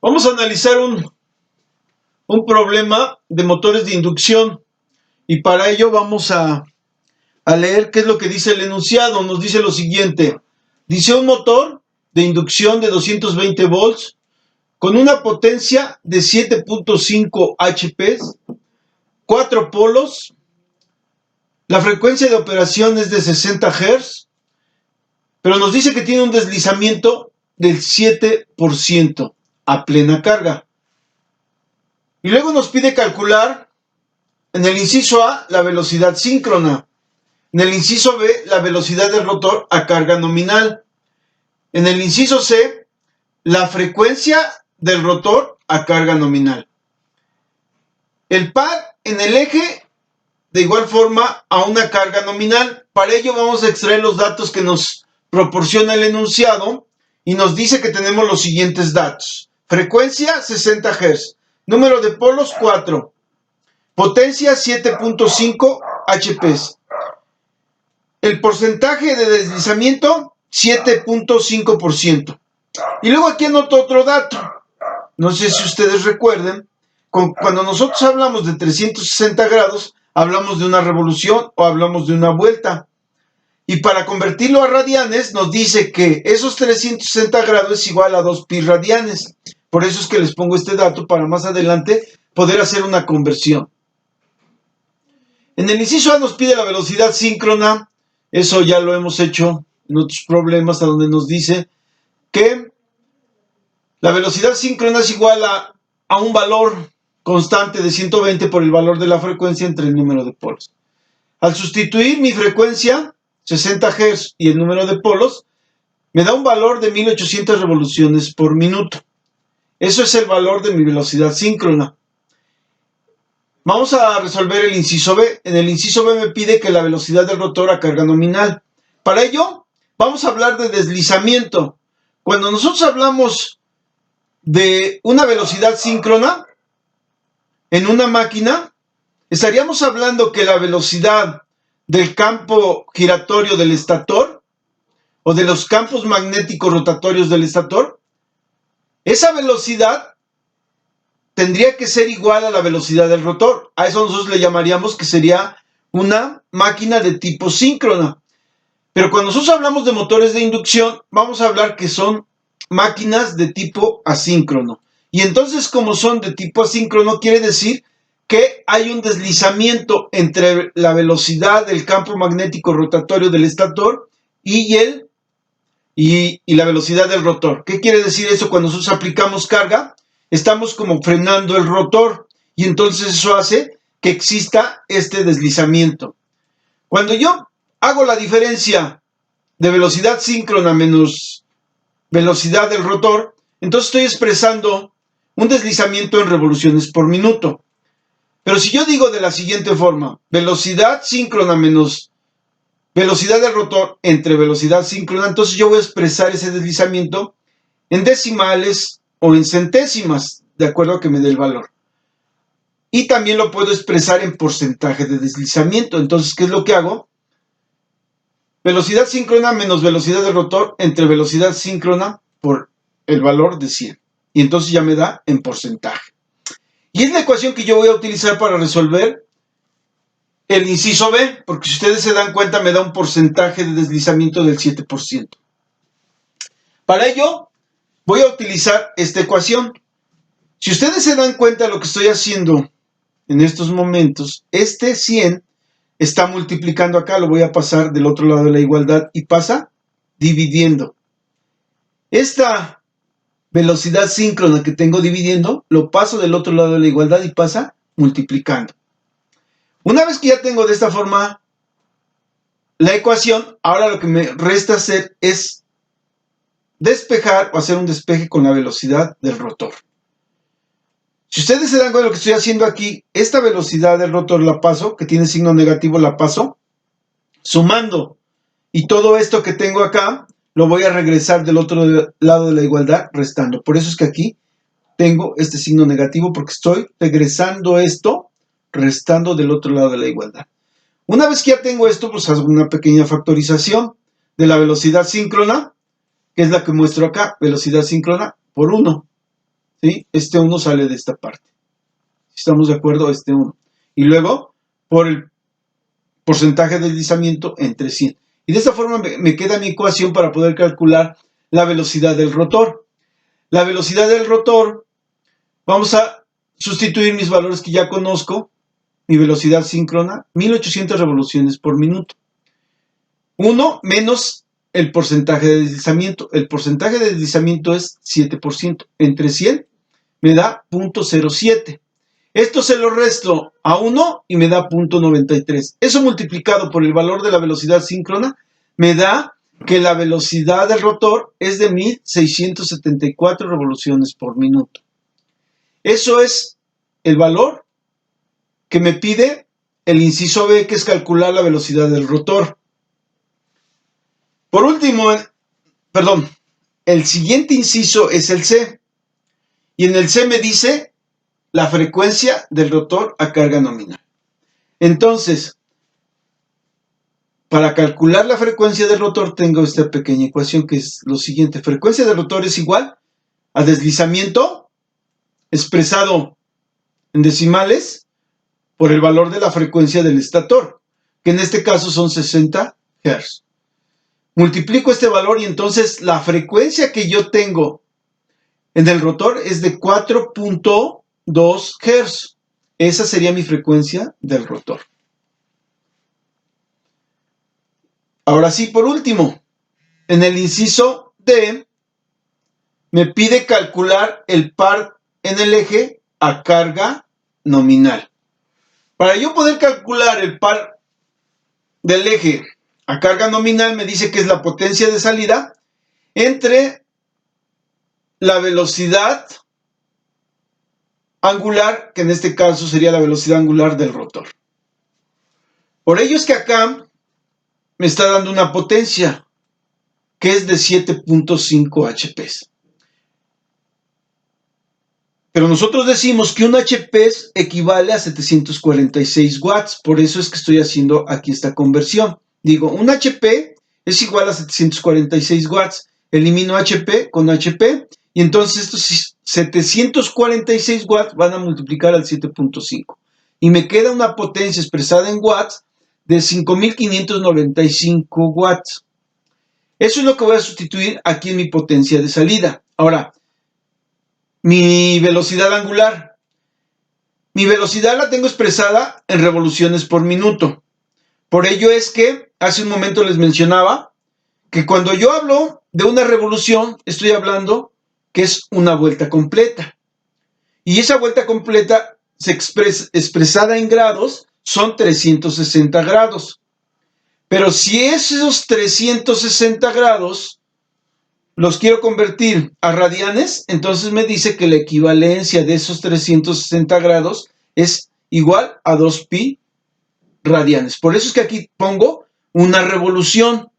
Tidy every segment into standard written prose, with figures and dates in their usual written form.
Vamos a analizar un problema de motores de inducción y para ello vamos a leer qué es lo que dice el enunciado. Nos dice lo siguiente. Dice un motor de inducción de 220 volts con una potencia de 7.5 HP, 4 polos, la frecuencia de operación es de 60 Hz, pero nos dice que tiene un deslizamiento del 7% a plena carga. Y luego nos pide calcular en el inciso A la velocidad síncrona, en el inciso B la velocidad del rotor a carga nominal, en el inciso C la frecuencia del rotor a carga nominal. El par en el eje de igual forma a una carga nominal. Para ello vamos a extraer los datos que nos proporciona el enunciado y nos dice que tenemos los siguientes datos. Frecuencia 60 Hz, número de polos 4, potencia 7.5 HP. El porcentaje de deslizamiento 7.5%. Y luego aquí anoto otro dato. No sé si ustedes recuerden, cuando nosotros hablamos de 360 grados, hablamos de una revolución o hablamos de una vuelta. Y para convertirlo a radianes nos dice que esos 360 grados es igual a 2 pi radianes. Por eso es que les pongo este dato para más adelante poder hacer una conversión. En el inciso A nos pide la velocidad síncrona. Eso ya lo hemos hecho en otros problemas, a donde nos dice que la velocidad síncrona es igual a un valor constante de 120 por el valor de la frecuencia entre el número de polos. Al sustituir mi frecuencia, 60 Hz, y el número de polos, me da un valor de 1800 revoluciones por minuto. Eso es el valor de mi velocidad síncrona. Vamos a resolver el inciso B. En el inciso B me pide que la velocidad del rotor a carga nominal. Para ello, vamos a hablar de deslizamiento. Cuando nosotros hablamos de una velocidad síncrona en una máquina, estaríamos hablando que la velocidad del campo giratorio del estator o de los campos magnéticos rotatorios del estator, esa velocidad tendría que ser igual a la velocidad del rotor. A eso nosotros le llamaríamos que sería una máquina de tipo síncrona. Pero cuando nosotros hablamos de motores de inducción, vamos a hablar que son máquinas de tipo asíncrono. Y entonces, como son de tipo asíncrono, quiere decir que hay un deslizamiento entre la velocidad del campo magnético rotatorio del estator y la velocidad del rotor. ¿Qué quiere decir eso? Cuando nosotros aplicamos carga, estamos como frenando el rotor y entonces eso hace que exista este deslizamiento. Cuando yo hago la diferencia de velocidad síncrona menos velocidad del rotor, entonces estoy expresando un deslizamiento en revoluciones por minuto. Pero si yo digo de la siguiente forma, velocidad síncrona menos velocidad del rotor entre velocidad síncrona, entonces yo voy a expresar ese deslizamiento en decimales o en centésimas, de acuerdo a que me dé el valor. Y también lo puedo expresar en porcentaje de deslizamiento. Entonces, ¿qué es lo que hago? Velocidad síncrona menos velocidad del rotor entre velocidad síncrona por el valor de 100. Y entonces ya me da en porcentaje. Y es la ecuación que yo voy a utilizar para resolver el inciso B, porque si ustedes se dan cuenta me da un porcentaje de deslizamiento del 7%. Para ello voy a utilizar esta ecuación. Si ustedes se dan cuenta de lo que estoy haciendo en estos momentos, este 100 está multiplicando acá, lo voy a pasar del otro lado de la igualdad y pasa dividiendo. Esta velocidad síncrona que tengo dividiendo, lo paso del otro lado de la igualdad y pasa multiplicando. Una vez que ya tengo de esta forma la ecuación, ahora lo que me resta hacer es despejar o hacer un despeje con la velocidad del rotor. Si ustedes se dan cuenta de lo que estoy haciendo aquí, esta velocidad del rotor la paso, que tiene signo negativo, la paso sumando. Y todo esto que tengo acá, lo voy a regresar del otro lado de la igualdad restando. Por eso es que aquí tengo este signo negativo, porque estoy regresando esto, restando del otro lado de la igualdad. Una vez que ya tengo esto, pues hago una pequeña factorización de la velocidad síncrona, que es la que muestro acá, velocidad síncrona por 1. ¿sí? Este 1 sale de esta parte. ¿Estamos de acuerdo? Este 1. Y luego, por el porcentaje de deslizamiento entre 100. Y de esta forma me queda mi ecuación para poder calcular la velocidad del rotor. La velocidad del rotor, vamos a sustituir mis valores que ya conozco. Mi velocidad síncrona, 1800 revoluciones por minuto. 1 menos el porcentaje de deslizamiento. El porcentaje de deslizamiento es 7%. Entre 100 me da 0.07. Esto se lo resto a 1 y me da 0.93. Eso multiplicado por el valor de la velocidad síncrona me da que la velocidad del rotor es de 1674 revoluciones por minuto. Eso es el valor que me pide el inciso B, que es calcular la velocidad del rotor. Por último, el siguiente inciso es el C. Y en el C me dice la frecuencia del rotor a carga nominal. Entonces, para calcular la frecuencia del rotor tengo esta pequeña ecuación que es lo siguiente. Frecuencia del rotor es igual a deslizamiento expresado en decimales por el valor de la frecuencia del estator, que en este caso son 60 Hz. Multiplico este valor y entonces la frecuencia que yo tengo en el rotor es de 4.2 Hz. Esa sería mi frecuencia del rotor. Ahora sí, por último, en el inciso D, me pide calcular el par en el eje a carga nominal. Para yo poder calcular el par del eje a carga nominal, me dice que es la potencia de salida entre la velocidad angular, que en este caso sería la velocidad angular del rotor. Por ello es que acá me está dando una potencia que es de 7.5 HP. Pero nosotros decimos que un HP equivale a 746 watts, por eso es que estoy haciendo aquí esta conversión. Digo, un HP es igual a 746 watts, elimino HP con HP, y entonces estos 746 watts van a multiplicar al 7.5. Y me queda una potencia expresada en watts de 5.595 watts. Eso es lo que voy a sustituir aquí en mi potencia de salida. Ahora, mi velocidad angular. Mi velocidad la tengo expresada en revoluciones por minuto. Por ello es que hace un momento les mencionaba que cuando yo hablo de una revolución, estoy hablando que es una vuelta completa. Y esa vuelta completa expresada en grados son 360 grados. Pero si esos 360 grados los quiero convertir a radianes, entonces me dice que la equivalencia de esos 360 grados es igual a 2pi radianes. Por eso es que aquí pongo una revolución,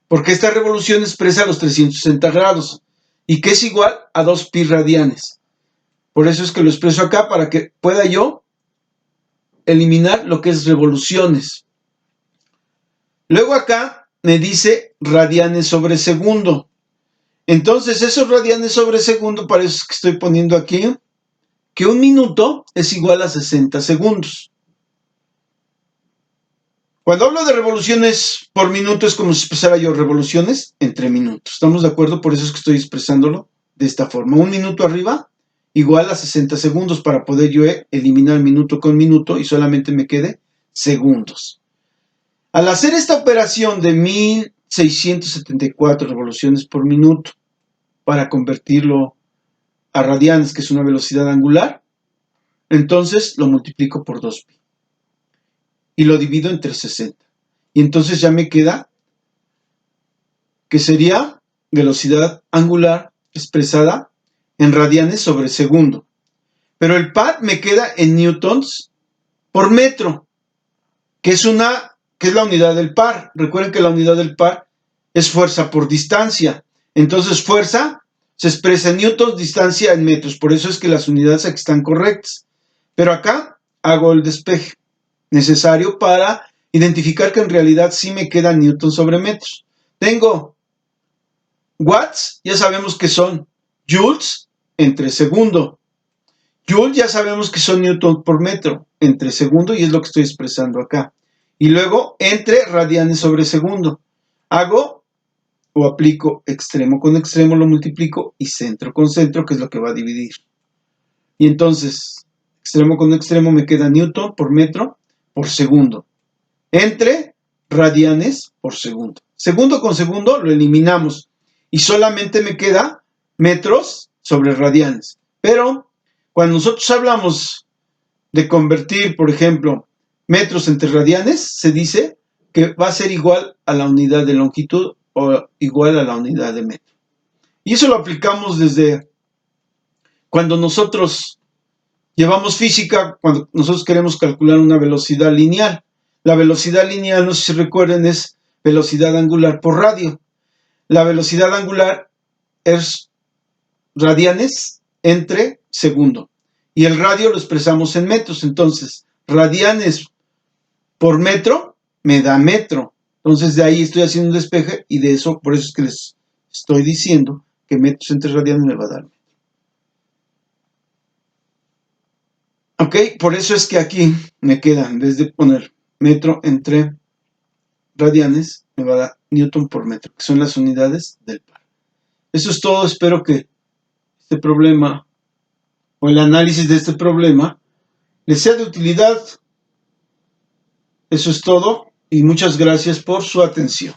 porque esta revolución expresa los 360 grados y que es igual a 2pi radianes. Por eso es que lo expreso acá para que pueda yo eliminar lo que es revoluciones. Luego acá me dice radianes sobre segundo. Entonces, esos radianes sobre segundo, para eso es que estoy poniendo aquí que un minuto es igual a 60 segundos. Cuando hablo de revoluciones por minuto es como si expresara yo revoluciones entre minutos. ¿Estamos de acuerdo? Por eso es que estoy expresándolo de esta forma. Un minuto arriba igual a 60 segundos para poder yo eliminar minuto con minuto y solamente me quede segundos. Al hacer esta operación de 1674 revoluciones por minuto para convertirlo a radianes, que es una velocidad angular, entonces lo multiplico por 2pi y lo divido entre 60. Y entonces ya me queda que sería velocidad angular expresada en radianes sobre segundo. Pero el par me queda en newtons por metro, que es la unidad del par. Recuerden que la unidad del par es fuerza por distancia. Entonces fuerza se expresa en newtons, distancia en metros. Por eso es que las unidades aquí están correctas. Pero acá hago el despeje necesario para identificar que en realidad sí me queda newtons sobre metros. Tengo watts, ya sabemos que son joules, entre segundo. Joule ya sabemos que son newton por metro entre segundo y es lo que estoy expresando acá. Y luego entre radianes sobre segundo. Hago o aplico extremo con extremo, lo multiplico y centro con centro, que es lo que va a dividir. Y entonces, extremo con extremo me queda newton por metro por segundo. Entre radianes por segundo. Segundo con segundo lo eliminamos y solamente me queda metros sobre radianes. Pero cuando nosotros hablamos de convertir, por ejemplo, metros entre radianes, se dice que va a ser igual a la unidad de longitud o igual a la unidad de metro. Y eso lo aplicamos desde cuando nosotros llevamos física, cuando nosotros queremos calcular una velocidad lineal. La velocidad lineal, no sé si recuerden, es velocidad angular por radio. La velocidad angular es radianes entre segundo. Y el radio lo expresamos en metros. Entonces, radianes por metro me da metro. Entonces, de ahí estoy haciendo un despeje y de eso, por eso es que les estoy diciendo que metros entre radianes me va a dar metro. Ok, por eso es que aquí me queda, en vez de poner metro entre radianes, me va a dar newton por metro, que son las unidades del par. Eso es todo. Espero que este problema o el análisis de este problema les sea de utilidad. Eso es todo y muchas gracias por su atención.